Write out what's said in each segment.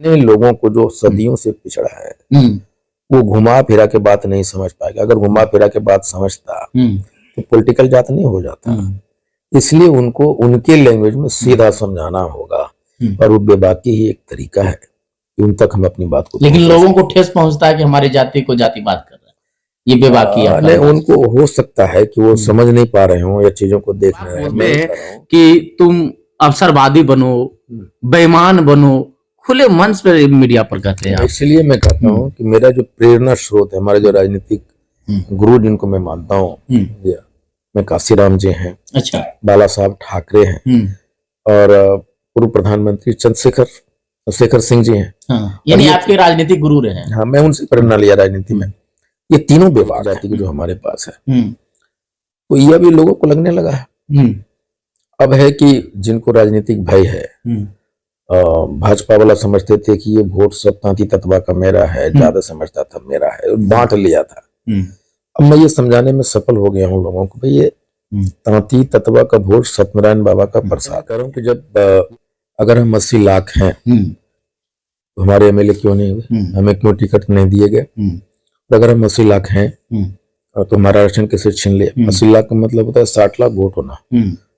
इतने लोगों को जो सदियों से पिछड़ा है वो घुमा फिरा के बात नहीं समझ पाएगा। अगर घुमा फिरा के बात समझता तो पॉलिटिकल जात नहीं हो जाता। इसलिए उनको उनके लैंग्वेज में सीधा समझाना होगा और वो बेबाकी ही एक तरीका है कि उन तक हम अपनी बात को। लेकिन लोगों को ठेस पहुंचता है कि हमारी जाति को जातिवाद कर रहा है, ये बेबाकी है। नहीं, उनको हो सकता है कि वो समझ नहीं पा रहे हो या चीजों को देख रहे हैं। बोलते हैं कि तुम अवसरवादी बनो, बेईमान बनो, खुले मंच पर मीडिया पर कहते हैं। इसलिए मैं कहता हूँ कि मेरा जो प्रेरणा स्रोत है, हमारे जो राजनीतिक गुरु जिनको मैं मानता हूँ, मैं काशीराम जी हैं, अच्छा, बाला साहब ठाकरे हैं और पूर्व प्रधानमंत्री चंद्रशेखर सिंह जी हैं। हाँ, यानी आपके राजनीतिक गुरु रहे हैं। हाँ, मैं उनसे प्रेरणा लिया राजनीति में। ये तीनों बेबाक जाति के जो हमारे पास है, तो यह भी लोगों को लगने लगा है। अब है कि जिनको राजनीतिक भय है, भाजपा वाला समझते थे कि ये वोट सब तांती तत्वा का मेरा है, ज्यादा समझता था मेरा है, बांट लिया था। अब मैं ये समझाने में सफल हो गया हूँ लोगों को, भाई ये तांती तत्वा का वोट सत्यनारायण बाबा का प्रसाद करूं कि जब अगर हम 80 लाख हैं तो हमारे एमएलए क्यों नहीं हुए, हमें क्यों टिकट नहीं दिए गए। अगर हम 80 लाख हैं तो हमारा आरक्षण कैसे छीन लिया। 80 लाख का मतलब होता है 60 लाख वोट होना।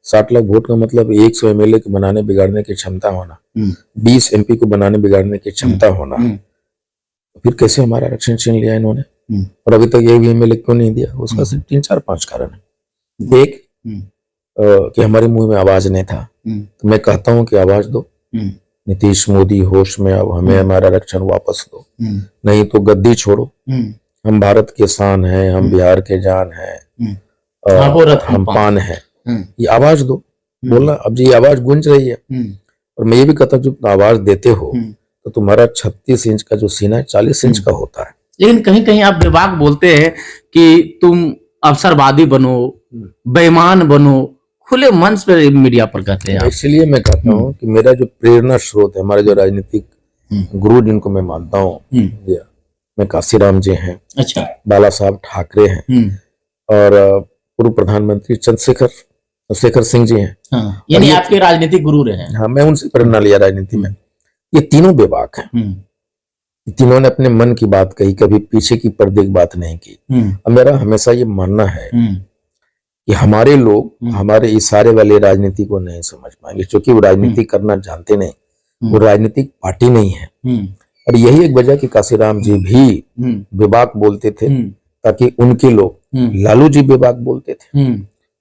60 लाख वोट का मतलब 100 एमएलए को बनाने बिगाड़ने की क्षमता होना, 20 एमपी को बनाने बिगाड़ने की क्षमता होना। फिर कैसे हमारा आरक्षण छीन लिया इन्होंने और अभी तक ये भी एमएलए क्यों नहीं दिया। उसका सिर्फ 3-4-5 कारण है। एक कि हमारे मुंह में आवाज नहीं था, तो मैं कहता हूं कि आवाज दो। नीतीश मोदी होश में, अब हमें हमारा आरक्षण वापस दो, नहीं तो गद्दी छोड़ो। हम भारत के शान हैं, हम बिहार के जान हैं, हम पान हैं, ये आवाज दो, बोलना। अब ये आवाज गूंज रही है और मैं ये भी कहता हूँ जब आवाज देते हो तो तुम्हारा 36 इंच का जो सीना है 40 इंच का होता है। लेकिन कहीं कहीं आप बेबाक बोलते हैं कि तुम अवसरवादी बनो, बेईमान बनो, खुले मंच पर मीडिया पर कहते हैं। इसलिए मैं कहता हूँ कि मेरा जो प्रेरणा स्रोत है, हमारे जो राजनीतिक गुरु जिनको मैं मानता हूँ, मैं काशीराम जी हैं, अच्छा, बाला साहब ठाकरे हैं और पूर्व प्रधानमंत्री चंद्रशेखर सिंह जी हैं। हाँ, यानी आपके राजनीतिक गुरु रहे हैं। हाँ, मैं उनसे प्रेरणा लिया राजनीति में। ये तीनों बेबाक हैं। तीनों ने अपने मन की बात कही, कभी पीछे की पर्दे की बात नहीं की। अब मेरा हमेशा ये मानना है कि हमारे लोग हमारे इशारे वाले राजनीति को नहीं समझ पाएंगे, क्योंकि वो राजनीति करना जानते नहीं, वो राजनीतिक पार्टी नहीं है। और यही एक वजह कि काशीराम जी भी बेबाक बोलते थे, ताकि उनके लोग, लालू जी बेबाक बोलते थे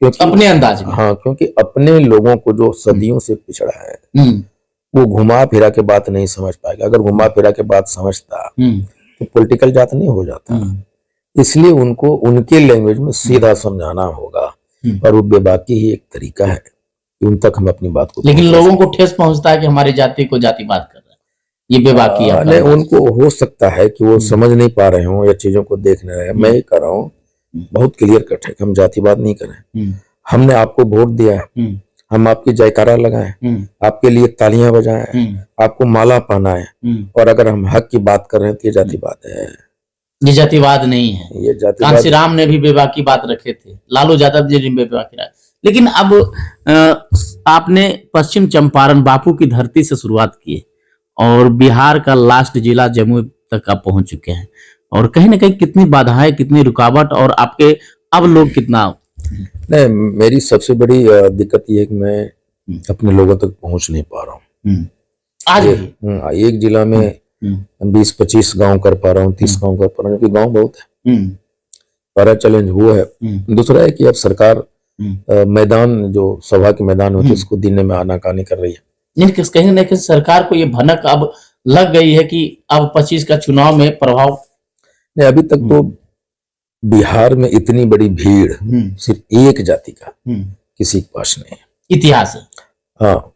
क्योंकि अपने अंदाज में। हाँ, क्योंकि अपने लोगों को जो सदियों से पिछड़ा है वो घुमा फिरा के बात नहीं समझ पाएगा। अगर घुमा फिरा के बात समझता तो पॉलिटिकल जात नहीं हो जाता। इसलिए उनको उनके लैंग्वेज में सीधा समझाना होगा और वो बेबाकी ही एक तरीका है कि उन तक हम अपनी बात को। लेकिन लोगों को ठेस पहुंचता है कि हमारी जाति को जातिवाद कर रहा है, ये बेबाकी है। नहीं, उनको हो सकता है कि वो समझ नहीं पा रहे हो या चीजों को देख रहे हैं। मैं ये कर रहा हूँ बहुत क्लियर कट है कि हम जातिवाद नहीं करें। हमने आपको वोट दिया है, हम आपकी जयकारा लगाएं, आपके लिए तालियां बजाएं, आपको माला पहनाएं, और अगर हम हक की बात कर रहे हैं तो ये जातिवाद है। ये जातिवाद नहीं है। ये जातिवाद। कांशीराम ने भी बेबाकी बात रखे थे, लालू यादव जी ने बेबाकी रखा। लेकिन अब आपने पश्चिम चंपारण बापू की धरती से शुरुआत की और बिहार का लास्ट जिला जमुई तक आप पहुंच चुके हैं, और कहीं ना कहीं कितनी बाधाएं, कितनी रुकावट, और आपके अब लोग कितना। नहीं, मेरी सबसे बड़ी दिक्कत ये है कि मैं अपने लोगों तक पहुंच नहीं पा रहा हूँ। आज एक जिला में 20-25 गांव कर पा रहा हूँ, 30 गांव कर पा रहा हूँ, क्योंकि गांव बहुत है। पहला चैलेंज वो है। दूसरा है कि अब सरकार मैदान, जो सभा के मैदान होते हैं, उसको देने में आनाकानी कर रही है। कहीं ना कहीं सरकार को ये भनक अब लग गई है कि अब 25 का चुनाव में प्रभाव नहीं। अभी तक तो बिहार में इतनी बड़ी भीड़ सिर्फ एक जाति का किसी के पास नहीं है। इतिहास है। हाँ,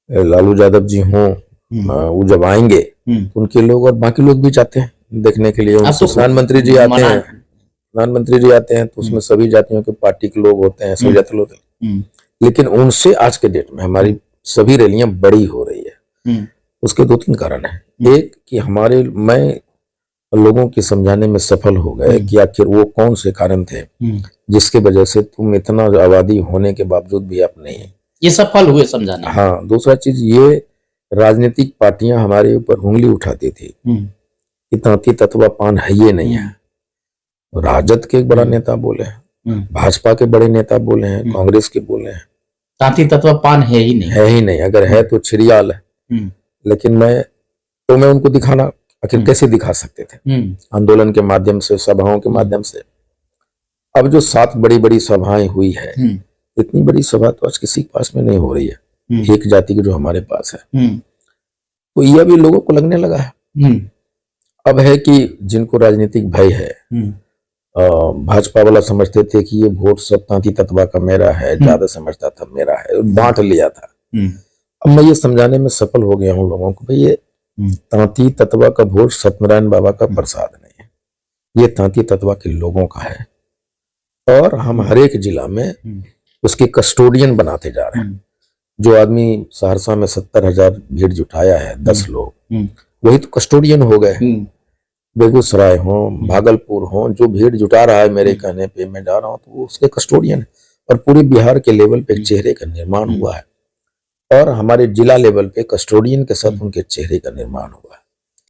लालू यादव जी हों, वो जब आएंगे तो उनके लोग और बाकी लोग भी जाते हैं देखने के लिए। प्रधानमंत्री जी आते हैं, प्रधानमंत्री जी आते हैं तो उसमें सभी जातियों के पार्टी के लोग होते हैं, सभी जाति लोग। लेकिन उनसे आज के डेट में हमारी सभी रैलियां बड़ी हो रही है। उसके 2-3 कारण है। एक कि मैं लोगों की समझाने में सफल हो गए कि आखिर वो कौन से कारण थे जिसके वजह से तुम इतना आबादी होने के बावजूद भी आप नहीं, ये सफल हुए समझाने। हाँ, दूसरा चीज ये राजनीतिक पार्टियां हमारे ऊपर उंगली उठाती थी कि तांती तत्वा पान है ये नहीं है। राजद के एक बड़ा नेता बोले हैं, भाजपा के बड़े नेता बोले हैं, कांग्रेस के बोले हैं, तांती तत्व पान है ही नहीं। है ही नहीं, अगर है तो छिड़ियाल है। लेकिन मैं उनको दिखाना आखिर कैसे दिखा सकते थे? आंदोलन के माध्यम से, सभाओं के माध्यम से। अब जो 7 बड़ी बड़ी सभाएं हुई है, इतनी बड़ी सभा तो आज किसी के पास में नहीं हो रही है, एक जाति की जो हमारे पास है। तो यह भी लोगों को लगने लगा है। अब है कि जिनको राजनीतिक भय है, भाजपा वाला समझते थे कि ये वोट सब तांती तत्वा का मेरा है, ज्यादा समझता था मेरा है, बांट लिया था। अब मैं ये समझाने में सफल हो गया हूँ लोगों को, भाई ये तांती तत्वा का वोट सत्यनारायण बाबा का प्रसाद नहीं है, ये तांती तत्वा के लोगों का है। और हम हर एक जिला में उसके कस्टोडियन बनाते जा रहे हैं। जो आदमी सहरसा में 70,000 भीड़ जुटाया है, 10 लोग, वही तो कस्टोडियन हो गए। बेगूसराय हो, भागलपुर हो, जो भीड़ जुटा रहा है मेरे कहने पे, मैं जा रहा हूँ, तो वो उसके कस्टोडियन है। और पूरे बिहार के लेवल पे एक चेहरे का निर्माण हुआ है, और हमारे जिला लेवल पे कस्टोडियन के साथ उनके चेहरे का निर्माण हुआ है।